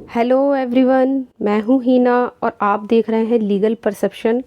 Hello everyone, मैं हूँ हीना और आप देख रहे हैं लीगल परसेप्शन।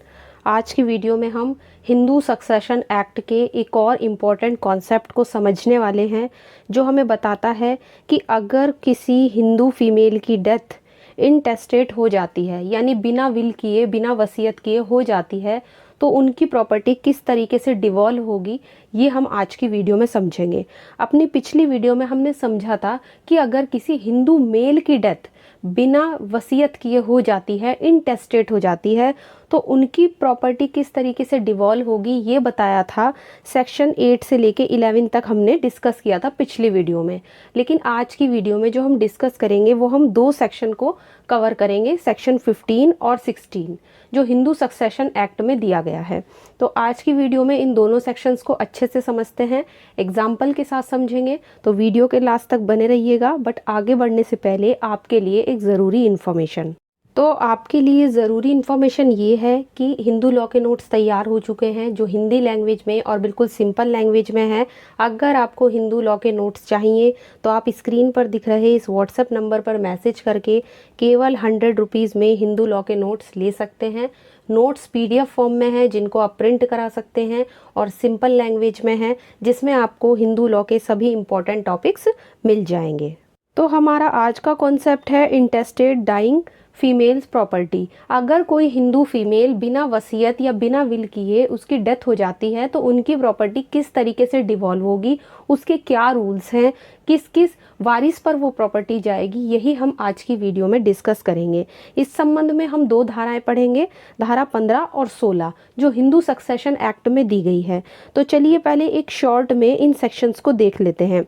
आज की वीडियो में हम हिंदू सक्सेशन एक्ट के एक और इम्पॉर्टेंट कॉन्सेप्ट को समझने वाले हैं, जो हमें बताता है कि अगर किसी हिंदू फीमेल की डेथ इनटेस्टेट हो जाती है, यानी बिना विल किए बिना वसीयत किए हो जाती है, तो उनकी प्रॉपर्टी किस तरीके से डिवॉल्व होगी, ये हम आज की वीडियो में समझेंगे। अपनी पिछली वीडियो में हमने समझा था कि अगर किसी हिंदू मेल की डेथ बिना वसीयत किए हो जाती है, इनटेस्टेट हो जाती है, तो उनकी प्रॉपर्टी किस तरीके से डिवॉल्व होगी ये बताया था। सेक्शन 8 से लेके 11 तक हमने डिस्कस किया था पिछली वीडियो में। लेकिन आज की वीडियो में जो हम डिस्कस करेंगे वो हम दो सेक्शन को कवर करेंगे, सेक्शन 15 और 16, जो हिंदू सक्सेशन एक्ट में दिया गया है। तो आज की वीडियो में इन दोनों सेक्शंस को अच्छे से समझते हैं, एग्जाम्पल के साथ समझेंगे। तो वीडियो के लास्ट तक बने रहिएगा। बट आगे बढ़ने से पहले आपके लिए एक ज़रूरी इन्फॉर्मेशन। तो आपके लिए ज़रूरी इन्फॉर्मेशन ये है कि हिंदू लॉ के नोट्स तैयार हो चुके हैं, जो हिंदी लैंग्वेज में और बिल्कुल सिंपल लैंग्वेज में है। अगर आपको हिंदू लॉ के नोट्स चाहिए तो आप स्क्रीन पर दिख रहे इस व्हाट्सएप नंबर पर मैसेज करके केवल 100 रुपीज़ में हिंदू लॉ के नोट्स ले सकते हैं। नोट्स PDF फॉर्म में है, जिनको आप प्रिंट करा सकते हैं, और सिंपल लैंग्वेज में है, जिसमें आपको हिंदू लॉ के सभी इंपॉर्टेंट टॉपिक्स मिल जाएंगे। तो हमारा आज का कॉन्सेप्ट है इंटेस्टेड डाइंग फीमेल्स प्रॉपर्टी। अगर कोई हिंदू फीमेल बिना वसीयत या बिना विल किए उसकी डेथ हो जाती है, तो उनकी प्रॉपर्टी किस तरीके से डिवॉल्व होगी, उसके क्या रूल्स हैं, किस किस वारिस पर वो प्रॉपर्टी जाएगी, यही हम आज की वीडियो में डिस्कस करेंगे। इस संबंध में हम दो धाराएं पढ़ेंगे, धारा 15 और 16, जो हिंदू सक्सेशन एक्ट में दी गई है। तो चलिए पहले एक शॉर्ट में इन सेक्शंस को देख लेते हैं।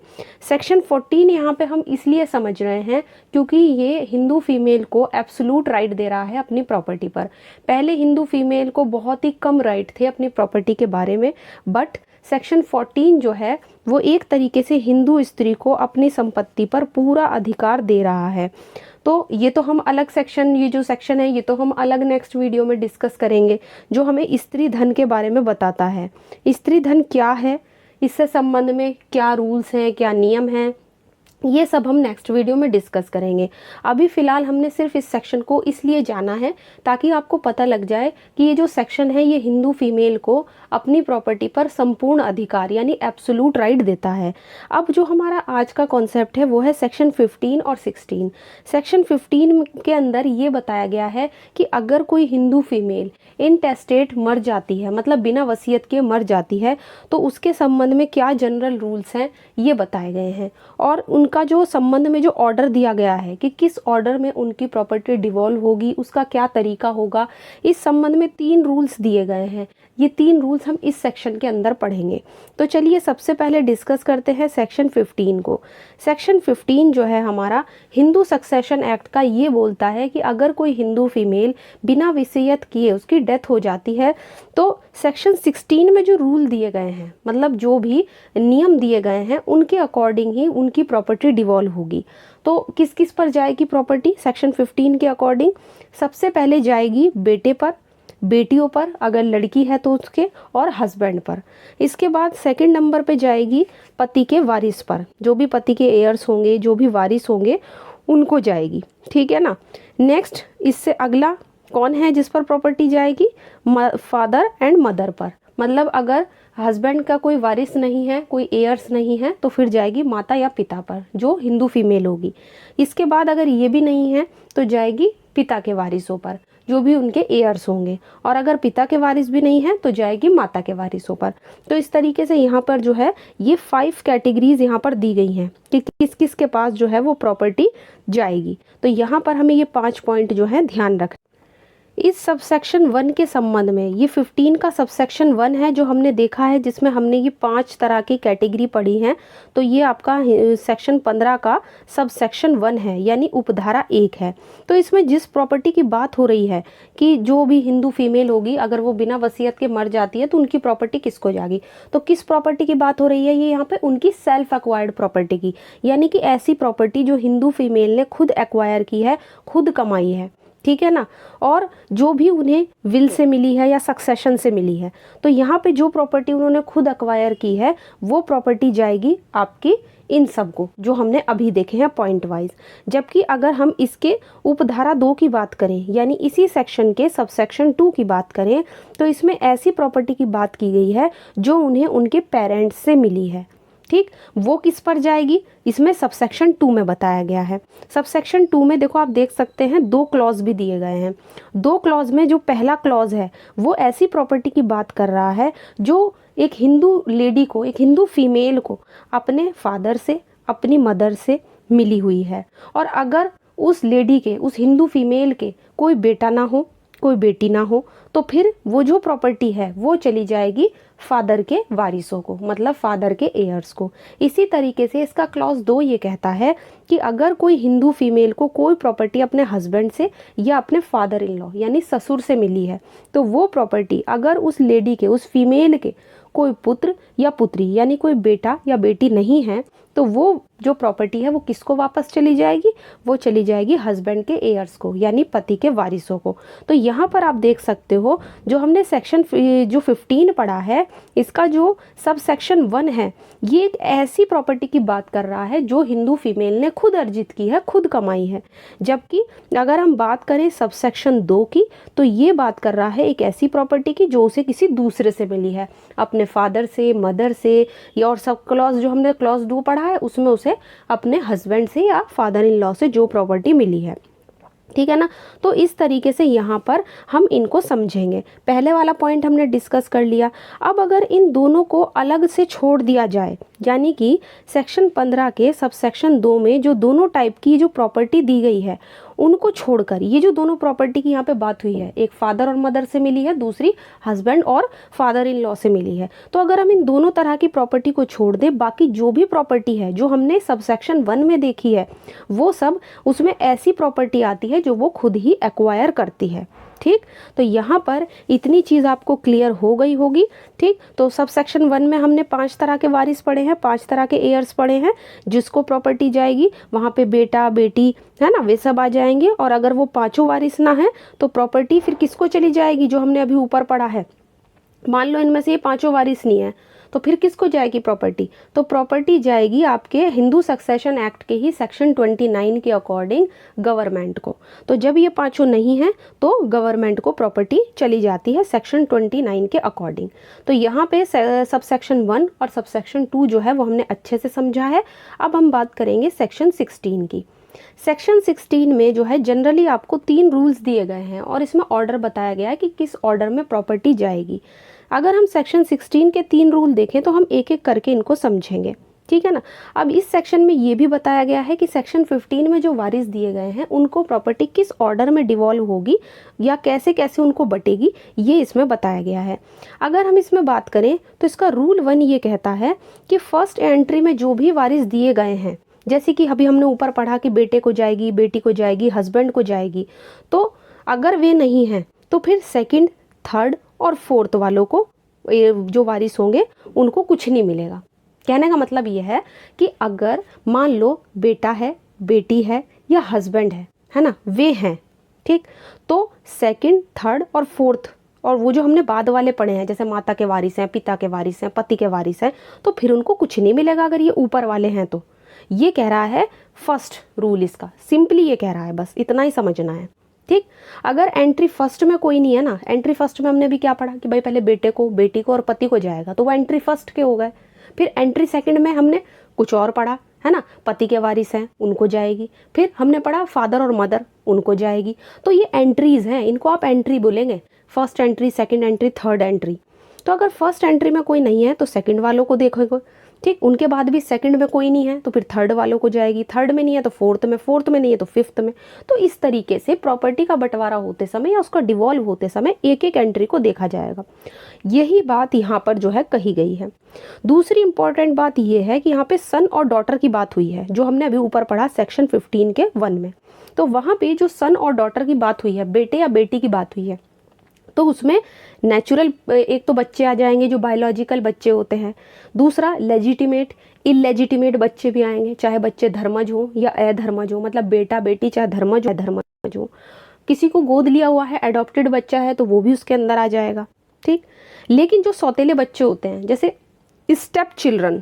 सेक्शन 14 यहाँ पे हम इसलिए समझ रहे हैं क्योंकि ये हिंदू फीमेल को एब्सोल्यूट राइट दे रहा है अपनी प्रॉपर्टी पर। पहले हिंदू फीमेल को बहुत ही कम राइट थे अपनी प्रॉपर्टी के बारे में, बट सेक्शन 14 जो है वो एक तरीके से हिंदू स्त्री को अपनी संपत्ति पर पूरा अधिकार दे रहा है। तो ये तो हम अलग सेक्शन, ये जो सेक्शन है ये तो हम अलग नेक्स्ट वीडियो में डिस्कस करेंगे, जो हमें स्त्री धन के बारे में बताता है। स्त्री धन क्या है, इससे संबंध में क्या रूल्स हैं, क्या नियम हैं, ये सब हम नेक्स्ट वीडियो में डिस्कस करेंगे। अभी फ़िलहाल हमने सिर्फ इस सेक्शन को इसलिए जाना है ताकि आपको पता लग जाए कि ये जो सेक्शन है ये हिंदू फीमेल को अपनी प्रॉपर्टी पर संपूर्ण अधिकार यानी एब्सोल्यूट राइट देता है। अब जो हमारा आज का कॉन्सेप्ट है वो है सेक्शन 15 और 16। सेक्शन 15 के अंदर ये बताया गया है कि अगर कोई हिंदू फीमेल इनटेस्टेट मर जाती है, मतलब बिना वसीयत के मर जाती है, तो उसके संबंध में क्या जनरल रूल्स हैं ये बताए गए हैं। और उनका जो संबंध में जो ऑर्डर दिया गया है कि किस ऑर्डर में उनकी प्रॉपर्टी डिवॉल्व होगी, उसका क्या तरीका होगा, इस संबंध में 3 रूल्स दिए गए हैं। ये 3 रूल्स हम इस सेक्शन के अंदर पढ़ेंगे। तो चलिए सबसे पहले डिस्कस करते हैं सेक्शन 15 को। सेक्शन 15 जो है हमारा हिंदू सक्सेशन एक्ट का, ये बोलता है कि अगर कोई हिंदू फीमेल बिना वसीयत किए उसकी डेथ हो जाती है, तो सेक्शन 16 में जो रूल दिए गए हैं, मतलब जो भी नियम दिए गए हैं, उनके अकॉर्डिंग ही उनकी प्रॉपर्टी डिवॉल्व होगी। तो किस किस पर जाएगी प्रॉपर्टी सेक्शन 15 के अकॉर्डिंग? सबसे पहले जाएगी बेटे पर, बेटियों पर अगर लड़की है तो उसके, और हस्बैंड पर। इसके बाद सेकंड नंबर पे जाएगी पति के वारिस पर, जो भी पति के एयर्स होंगे, जो भी वारिस होंगे उनको जाएगी, ठीक है ना। नेक्स्ट इससे अगला कौन है जिस पर प्रॉपर्टी जाएगी? फादर एंड मदर पर। मतलब अगर हस्बैंड का कोई वारिस नहीं है, कोई एयर्स नहीं है, तो फिर जाएगी माता या पिता पर, जो हिंदू फीमेल होगी। इसके बाद अगर ये भी नहीं है तो जाएगी पिता के वारिसों पर, जो भी उनके एयर्स होंगे। और अगर पिता के वारिस भी नहीं है तो जाएगी माता के वारिसों पर। तो इस तरीके से यहाँ पर जो है ये 5 कैटेगरीज यहाँ पर दी गई हैं कि किस किस के पास जो है वो प्रॉपर्टी जाएगी। तो यहाँ पर हमें ये 5 पॉइंट जो है ध्यान रखना। इस सबसेक्शन 1 के संबंध में, ये 15 का सबसेक्शन 1 है जो हमने देखा है, जिसमें हमने ये 5 तरह की कैटेगरी पढ़ी हैं। तो ये आपका सेक्शन 15 का सबसेक्शन 1 है, यानी उपधारा 1 है। तो इसमें जिस प्रॉपर्टी की बात हो रही है कि जो भी हिंदू फीमेल होगी अगर वो बिना वसीयत के मर जाती है तो उनकी प्रॉपर्टी किसको जाएगी, तो किस प्रॉपर्टी की बात हो रही है ये यहाँ पे? उनकी सेल्फ एक्वायर्ड प्रॉपर्टी की, यानी कि ऐसी प्रॉपर्टी जो हिंदू फीमेल ने खुद एक्वायर की है, खुद कमाई है, ठीक है ना, और जो भी उन्हें विल से मिली है या सक्सेशन से मिली है। तो यहाँ पे जो प्रॉपर्टी उन्होंने खुद अक्वायर की है वो प्रॉपर्टी जाएगी आपकी इन सब को जो हमने अभी देखे हैं पॉइंट वाइज। जबकि अगर हम इसके उपधारा 2 की बात करें, यानी इसी सेक्शन के सबसेक्शन 2 की बात करें, तो इसमें ऐसी प्रॉपर्टी की बात की गई है जो उन्हें उनके पेरेंट्स से मिली है। ठीक, वो किस पर जाएगी, इसमें सबसेक्शन 2 में बताया गया है। सबसेक्शन 2 में देखो आप देख सकते हैं 2 क्लॉज भी दिए गए हैं। 2 क्लॉज में जो पहला क्लॉज है वो ऐसी प्रॉपर्टी की बात कर रहा है जो एक हिंदू लेडी को, एक हिंदू फीमेल को अपने फादर से, अपनी मदर से मिली हुई है। और अगर उस लेडी के, उस हिंदू फीमेल के कोई बेटा ना हो, कोई बेटी ना हो, तो फिर वो जो प्रॉपर्टी है वो चली जाएगी फादर के वारिसों को, मतलब फादर के एयर्स को। इसी तरीके से इसका क्लॉज 2 ये कहता है कि अगर कोई हिंदू फीमेल को कोई प्रॉपर्टी अपने हस्बैंड से या अपने फादर इन लॉ यानी ससुर से मिली है, तो वो प्रॉपर्टी अगर उस लेडी के, उस फीमेल के कोई पुत्र या पुत्री यानी कोई बेटा या बेटी नहीं है, तो वो जो प्रॉपर्टी है वो किसको वापस चली जाएगी, वो चली जाएगी हस्बैंड के एयर्स को यानी पति के वारिसों को। तो यहाँ पर आप देख सकते हो जो हमने सेक्शन जो 15 पढ़ा है, इसका जो सब सेक्शन 1 है, ये एक ऐसी प्रॉपर्टी की बात कर रहा है जो हिंदू फीमेल ने खुद अर्जित की है, खुद कमाई है। जबकि अगर हम बात करें सब सेक्शन 2 की, तो ये बात कर रहा है एक ऐसी प्रॉपर्टी की जो उसे किसी दूसरे से मिली है, अपने फादर से, मदर से, या और सब क्लॉज जो हमने क्लॉज 2 पढ़ा है उसमें उसे अपने हस्बैंड से या फादर इन लॉ से जो प्रॉपर्टी मिली है। ठीक है ना। तो इस तरीके से यहाँ पर हम इनको समझेंगे। पहले वाला पॉइंट हमने डिस्कस कर लिया। अब अगर इन दोनों को अलग से छोड़ दिया जाए, यानी कि सेक्शन 15 के सब सेक्शन 2 में जो दोनों टाइप की जो प्रॉपर्टी दी गई है उनको छोड़कर ये जो दोनों प्रॉपर्टी की यहाँ पे बात हुई है, एक फादर और मदर से मिली है, दूसरी हस्बैंड और फादर इन लॉ से मिली है, तो अगर हम इन दोनों तरह की प्रॉपर्टी को छोड़ दें, बाकी जो भी प्रॉपर्टी है जो हमने सब सेक्शन 1 में देखी है वो सब उसमें ऐसी प्रॉपर्टी आती है जो वो खुद ही एक्वायर करती है। ठीक, तो यहाँ पर इतनी चीज़ आपको क्लियर हो गई होगी। ठीक, तो सब सेक्शन 1 में हमने 5 तरह के वारिस पढ़े हैं, 5 तरह के एयर्स पढ़े हैं, जिसको प्रॉपर्टी जाएगी वहाँ पे बेटा बेटी है ना, वे सब आ जाएंगे। और अगर वो पांचों वारिस ना है तो प्रॉपर्टी फिर किसको चली जाएगी, जो हमने अभी ऊपर पढ़ा है। मान लो इनमें से ये पांचों वारिस नहीं है तो फिर किसको जाएगी प्रॉपर्टी, तो प्रॉपर्टी जाएगी आपके हिंदू सक्सेशन एक्ट के ही सेक्शन 29 के अकॉर्डिंग गवर्नमेंट को। तो जब ये पांचों नहीं हैं तो गवर्नमेंट को प्रॉपर्टी चली जाती है सेक्शन 29 के अकॉर्डिंग। तो यहाँ पे सब सेक्शन 1 और सब सेक्शन 2 जो है वो हमने अच्छे से समझा है। अब हम बात करेंगे सेक्शन 16 की। सेक्शन 16 में जो है जनरली आपको 3 रूल्स दिए गए हैं और इसमें ऑर्डर बताया गया है कि किस ऑर्डर में प्रॉपर्टी जाएगी। अगर हम सेक्शन 16 के 3 रूल देखें तो हम एक एक करके इनको समझेंगे। ठीक है ना। अब इस सेक्शन में ये भी बताया गया है कि सेक्शन 15 में जो वारिस दिए गए हैं उनको प्रॉपर्टी किस ऑर्डर में डिवॉल्व होगी या कैसे कैसे उनको बटेगी, ये इसमें बताया गया है। अगर हम इसमें बात करें तो इसका रूल 1 ये कहता है कि फर्स्ट एंट्री में जो भी वारिस दिए गए हैं, जैसे कि अभी हमने ऊपर पढ़ा कि बेटे को जाएगी, बेटी को जाएगी, हस्बैंड को जाएगी, तो अगर वे नहीं हैं तो फिर सेकंड, थर्ड और फोर्थ वालों को जो वारिस होंगे उनको कुछ नहीं मिलेगा। कहने का मतलब ये है कि अगर मान लो बेटा है, बेटी है या हस्बैंड है ना, वे हैं, ठीक, तो सेकंड, थर्ड और फोर्थ और वो जो हमने बाद वाले पढ़े हैं जैसे माता के वारिस हैं, पिता के वारिस हैं, पति के वारिस हैं, तो फिर उनको कुछ नहीं मिलेगा अगर ये ऊपर वाले हैं तो। ये कह रहा है फर्स्ट रूल, इसका सिंपली ये कह रहा है, बस इतना ही समझना है। ठीक, अगर एंट्री फर्स्ट में कोई नहीं है ना, एंट्री फर्स्ट में हमने भी क्या पढ़ा कि भाई पहले बेटे को, बेटी को और पति को जाएगा, तो वो एंट्री फर्स्ट के हो गए। फिर एंट्री सेकंड में हमने कुछ और पढ़ा है ना, पति के वारिस हैं उनको जाएगी। फिर हमने पढ़ा फादर और मदर, उनको जाएगी। तो ये एंट्रीज हैं, इनको आप एंट्री बोलेंगे, first entry, second entry, third entry. तो अगर फर्स्ट एंट्री में कोई नहीं है तो सेकंड वालों को देखोगे, ठीक, उनके बाद भी सेकंड में कोई नहीं है तो फिर थर्ड वालों को जाएगी, थर्ड में नहीं है तो फोर्थ में, फोर्थ में नहीं है तो फिफ्थ में। तो इस तरीके से प्रॉपर्टी का बंटवारा होते समय या उसका डिवॉल्व होते समय एक एक एंट्री को देखा जाएगा। यही बात यहाँ पर जो है कही गई है। दूसरी इंपॉर्टेंट बात यह है कि यहाँ पे सन और डॉटर की बात हुई है, जो हमने अभी ऊपर पढ़ा सेक्शन 15 के 1 में। तो वहाँ पे जो सन और डॉटर की बात हुई है, बेटे या बेटी की बात हुई है, तो उसमें नेचुरल एक तो बच्चे आ जाएंगे जो बायोलॉजिकल बच्चे होते हैं, दूसरा लेजिटिमेट, इलेजिटिमेट बच्चे भी आएंगे, चाहे बच्चे धर्मज हो या अधर्मज हो, मतलब बेटा बेटी चाहे धर्मज हो अधर्मज हो। किसी को गोद लिया हुआ है, एडॉप्टेड बच्चा है, तो वो भी उसके अंदर आ जाएगा। ठीक, लेकिन जो सौतेले बच्चे होते हैं जैसे स्टेप चिल्ड्रन,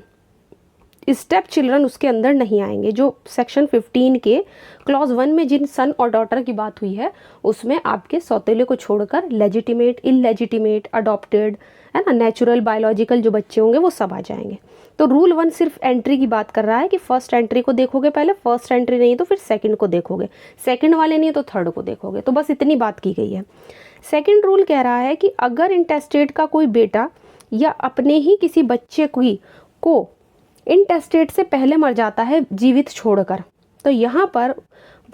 स्टेप चिल्ड्रन उसके अंदर नहीं आएंगे। जो सेक्शन 15 के क्लॉज 1 में जिन सन और डॉटर की बात हुई है उसमें आपके सौतेले को छोड़कर लेजिटिमेट, इलेजिटिमेट, अडॉप्टेड, है ना, नेचुरल, बायोलॉजिकल जो बच्चे होंगे वो सब आ जाएंगे। तो रूल 1 सिर्फ एंट्री की बात कर रहा है कि फर्स्ट एंट्री को देखोगे पहले, फर्स्ट एंट्री नहीं तो फिर सेकंड को देखोगे, सेकंड वाले नहीं तो थर्ड को देखोगे। तो बस इतनी बात की गई है। सेकंड रूल कह रहा है कि अगर इंटेस्टेट का कोई बेटा या अपने ही किसी बच्चे को इंटेस्टेट से पहले मर जाता है जीवित छोड़कर, तो यहाँ पर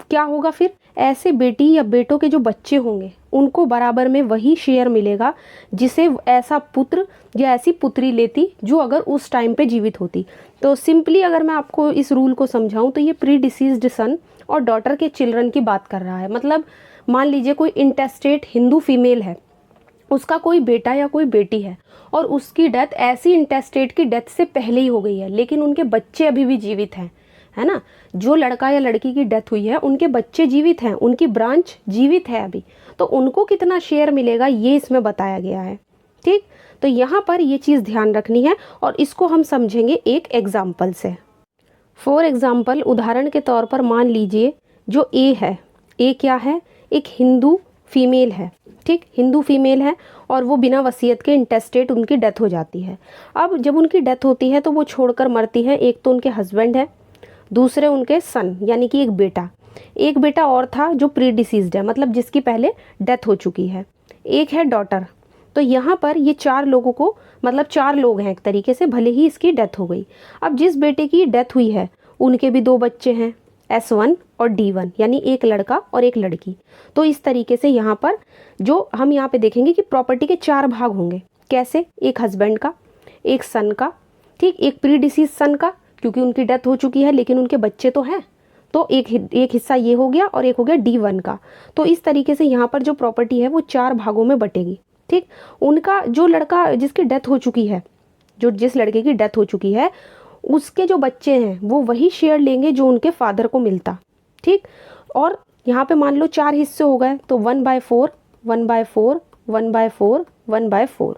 क्या होगा, फिर ऐसे बेटी या बेटों के जो बच्चे होंगे उनको बराबर में वही शेयर मिलेगा जिसे ऐसा पुत्र या ऐसी पुत्री लेती जो अगर उस टाइम पे जीवित होती। तो सिंपली अगर मैं आपको इस रूल को समझाऊं तो ये प्री डिसीज्ड सन और डॉटर के चिल्ड्रन की बात कर रहा है। मतलब मान लीजिए कोई इंटेस्टेट हिंदू फीमेल है, उसका कोई बेटा या कोई बेटी है और उसकी डेथ ऐसी इंटेस्टेट की डेथ से पहले ही हो गई है, लेकिन उनके बच्चे अभी भी जीवित हैं, है ना। जो लड़का या लड़की की डेथ हुई है उनके बच्चे जीवित हैं, उनकी ब्रांच जीवित है अभी, तो उनको कितना शेयर मिलेगा ये इसमें बताया गया है। ठीक, तो यहाँ पर ये चीज़ ध्यान रखनी है और इसको हम समझेंगे एक एग्जाम्पल से। फॉर एग्जाम्पल, उदाहरण के तौर पर मान लीजिए जो ए है, ए क्या है, एक हिंदू फीमेल है। ठीक, हिंदू फीमेल है और वो बिना वसीयत के इंटेस्टेट उनकी डेथ हो जाती है। अब जब उनकी डेथ होती है तो वो छोड़कर मरती है, एक तो उनके हस्बैंड है, दूसरे उनके सन यानी कि एक बेटा और था जो प्री डिसीज्ड है, मतलब जिसकी पहले डेथ हो चुकी है, एक है डॉटर। तो यहाँ पर ये 4 लोगों को, मतलब 4 लोग हैं एक तरीके से, भले ही इसकी डेथ हो गई। अब जिस बेटे की डेथ हुई है उनके भी 2 बच्चे हैं, S1 और D1, यानी एक लड़का और एक लड़की। तो इस तरीके से यहाँ पर जो हम यहाँ पे देखेंगे कि प्रॉपर्टी के 4 भाग होंगे। कैसे, एक हस्बैंड का, एक सन का, ठीक, एक प्री डिसीज सन का क्योंकि उनकी डेथ हो चुकी है लेकिन उनके बच्चे तो हैं, तो एक हिस्सा ये हो गया और एक हो गया D1 का। तो इस तरीके से यहाँ पर जो प्रॉपर्टी है वो 4 भागों में बटेगी। ठीक, उनका जो लड़का जिसकी डेथ हो चुकी है, जिस लड़के की डेथ हो चुकी है उसके जो बच्चे हैं वो वही शेयर लेंगे जो उनके फादर को मिलता। ठीक, और यहाँ पे मान लो 4 हिस्से हो गए तो 1/4, 1/4, 1/4, 1/4।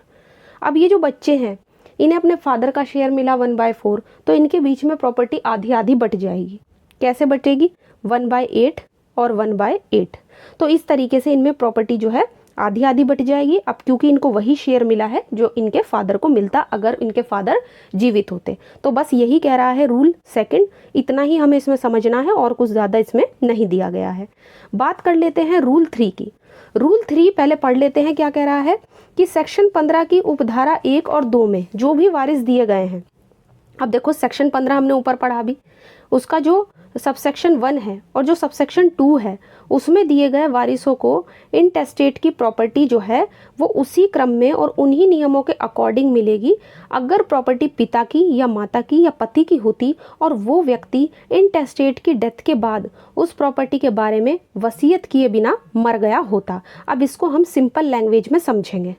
अब ये जो बच्चे हैं इन्हें अपने फादर का शेयर मिला 1/4, तो इनके बीच में प्रॉपर्टी आधी आधी बट जाएगी। कैसे बटेगी, 1/8 और 1/8। तो इस तरीके से इनमें प्रॉपर्टी जो है आधी आधी बट जाएगी। अब क्योंकि इनको वही शेयर मिला है जो इनके फादर को मिलता अगर इनके फादर जीवित होते। तो बस यही कह रहा है रूल 2, इतना ही हमें इसमें समझना है और कुछ ज़्यादा इसमें नहीं दिया गया है। बात कर लेते हैं रूल 3 की। रूल 3 पहले पढ़ लेते हैं, क्या कह रहा है कि सेक्शन 15 की उपधारा 1 और 2 में जो भी वारिस दिए गए हैं, अब देखो सेक्शन 15 हमने ऊपर पढ़ा भी, उसका जो सबसेक्शन 1 है और जो सबसेक्शन 2 है उसमें दिए गए वारिसों को इंटेस्टेट की प्रॉपर्टी जो है वो उसी क्रम में और उन्हीं नियमों के अकॉर्डिंग मिलेगी अगर प्रॉपर्टी पिता की या माता की या पति की होती और वो व्यक्ति इंटेस्टेट की डेथ के बाद उस प्रॉपर्टी के बारे में वसीयत किए बिना मर गया होता। अब इसको हम सिंपल लैंग्वेज में समझेंगे।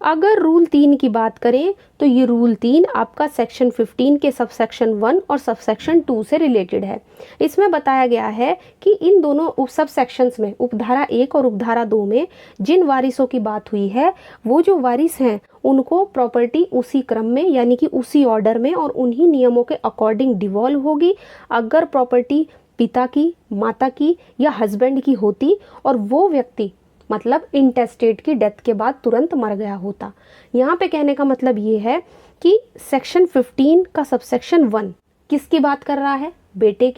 अगर रूल 3 की बात करें तो ये रूल 3 आपका सेक्शन 15 के सबसेक्शन 1 और सबसेक्शन 2 से रिलेटेड है। इसमें बताया गया है कि इन दोनों उप सबसेक्शंस में, उपधारा 1 और उपधारा 2 में जिन वारिसों की बात हुई है वो जो वारिस हैं उनको प्रॉपर्टी उसी क्रम में यानी कि उसी ऑर्डर में और उन्हीं नियमों के अकॉर्डिंग डिवॉल्व होगी अगर प्रॉपर्टी पिता की, माता की या हस्बैंड की होती और वो व्यक्ति मतलब इंटेस्टेट की डेथ के बाद तुरंत मर गया होता। यहाँ पे कहने का मतलब ये है कि सेक्शन 15 का सबसेक्शन 1 किसकी बात कर रहा है, बेटे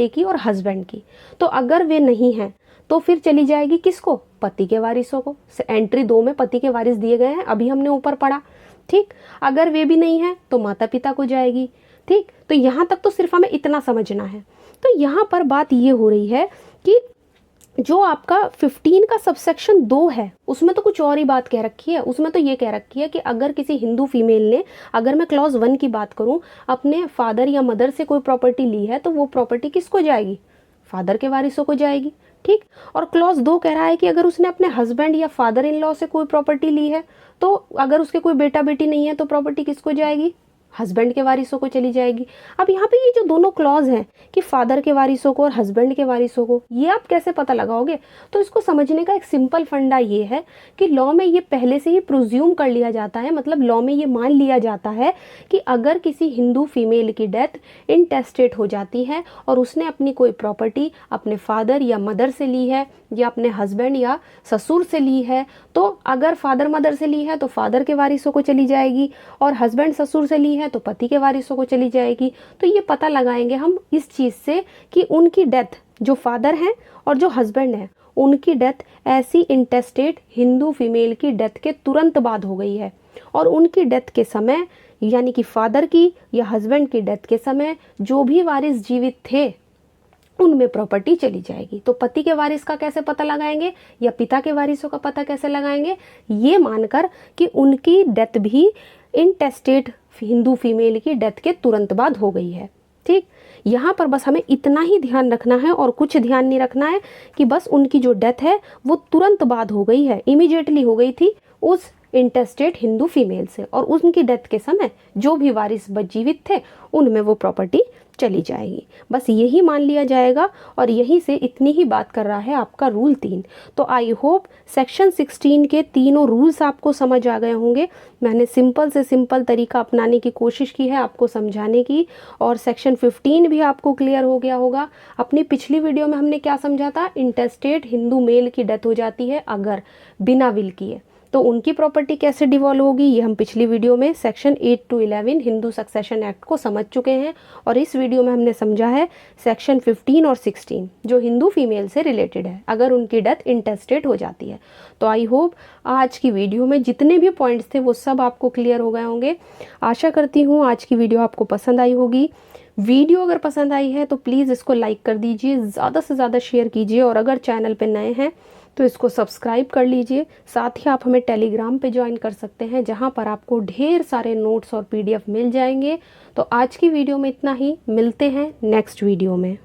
की और हस्बैंड की। तो अगर वे नहीं हैं तो फिर चली जाएगी किसको, पति के वारिसों को। एंट्री 2 में पति के वारिस दिए गए हैं, अभी हमने ऊपर पढ़ा। ठीक, अगर वे भी नहीं हैं तो माता पिता को जाएगी। ठीक, तो यहाँ तक तो सिर्फ हमें इतना समझना है। तो यहाँ पर बात ये हो रही है कि जो आपका 15 का सबसेक्शन 2 है उसमें तो कुछ और ही बात कह रखी है। उसमें तो ये कह रखी है कि अगर किसी हिंदू फीमेल ने, अगर मैं क्लॉज 1 की बात करूं, अपने फादर या मदर से कोई प्रॉपर्टी ली है तो वो प्रॉपर्टी किसको जाएगी, फादर के वारिसों को जाएगी। ठीक, और क्लॉज 2 कह रहा है कि अगर उसने अपने हस्बैंड या फादर इन लॉ से कोई प्रॉपर्टी ली है तो अगर उसके कोई बेटा बेटी नहीं है तो प्रॉपर्टी किसको जाएगी, हस्बैंड के वारिसों को चली जाएगी। अब यहाँ पे ये जो दोनों क्लॉज हैं कि फादर के वारिसों को और हस्बैंड के वारिसों को, ये आप कैसे पता लगाओगे? तो इसको समझने का एक सिंपल फंडा ये है कि लॉ में ये पहले से ही प्रिज्यूम कर लिया जाता है, मतलब लॉ में ये मान लिया जाता है कि अगर किसी हिंदू फीमेल की डेथ इंटेस्टेट हो जाती है और उसने अपनी कोई प्रॉपर्टी अपने फादर या मदर से ली है या अपने हस्बैंड या ससुर से ली है, तो अगर फादर मदर से ली है तो फादर के वारिसों को चली जाएगी, और हस्बैंड ससुर से ली है तो पति के वारिसों को चली जाएगी। तो ये पता लगाएंगे हम इस चीज़ से कि उनकी डेथ, जो फादर हैं और जो हस्बैंड हैं, उनकी डेथ ऐसी इंटेस्टेट हिंदू फीमेल की डेथ के तुरंत बाद हो गई है, और उनकी डेथ के समय यानी कि फादर की या हस्बैंड की डेथ के समय जो भी वारिस जीवित थे उनमें प्रॉपर्टी चली जाएगी। तो पति के वारिस का कैसे पता लगाएंगे या पिता के वारिसों का पता कैसे लगाएंगे? ये मानकर कि उनकी डेथ भी इंटेस्टेट हिंदू फीमेल की डेथ के तुरंत बाद हो गई है। ठीक, यहाँ पर बस हमें इतना ही ध्यान रखना है और कुछ ध्यान नहीं रखना है कि बस उनकी जो डेथ है वो तुरंत बाद हो गई है, इमीडिएटली हो गई थी उस इंटेस्टेट हिंदू फीमेल से, और उनकी डेथ के समय जो भी वारिस जीवित थे उनमें वो प्रॉपर्टी चली जाएगी। बस यही मान लिया जाएगा, और यहीं से इतनी ही बात कर रहा है आपका रूल 3। तो आई होप सेक्शन 16 के तीनों रूल्स आपको समझ आ गए होंगे। मैंने सिंपल से सिंपल तरीका अपनाने की कोशिश की है आपको समझाने की, और सेक्शन 15 भी आपको क्लियर हो गया होगा। अपनी पिछली वीडियो में हमने क्या समझा था? इंटेस्टेट हिंदू मेल की डेथ हो जाती है अगर बिना विल किए, तो उनकी प्रॉपर्टी कैसे डिवॉल्व होगी, ये हम पिछली वीडियो में section 8 to 11 Hindu succession act को समझ चुके हैं। और इस वीडियो में हमने समझा है सेक्शन 15 और 16 जो हिंदू फीमेल से रिलेटेड है अगर उनकी डेथ इंटेस्टेट हो जाती है। तो आई होप आज की वीडियो में जितने भी पॉइंट्स थे वो सब आपको क्लियर हो गए होंगे। आशा करती हूँ आज की वीडियो आपको पसंद आई होगी। वीडियो अगर पसंद आई है तो प्लीज़ इसको लाइक कर दीजिए, ज़्यादा से ज़्यादा शेयर कीजिए, और अगर चैनल पे नए हैं तो इसको सब्सक्राइब कर लीजिए। साथ ही आप हमें टेलीग्राम पे ज्वाइन कर सकते हैं जहां पर आपको ढेर सारे नोट्स और PDF मिल जाएंगे। तो आज की वीडियो में इतना ही, मिलते हैं नेक्स्ट वीडियो में।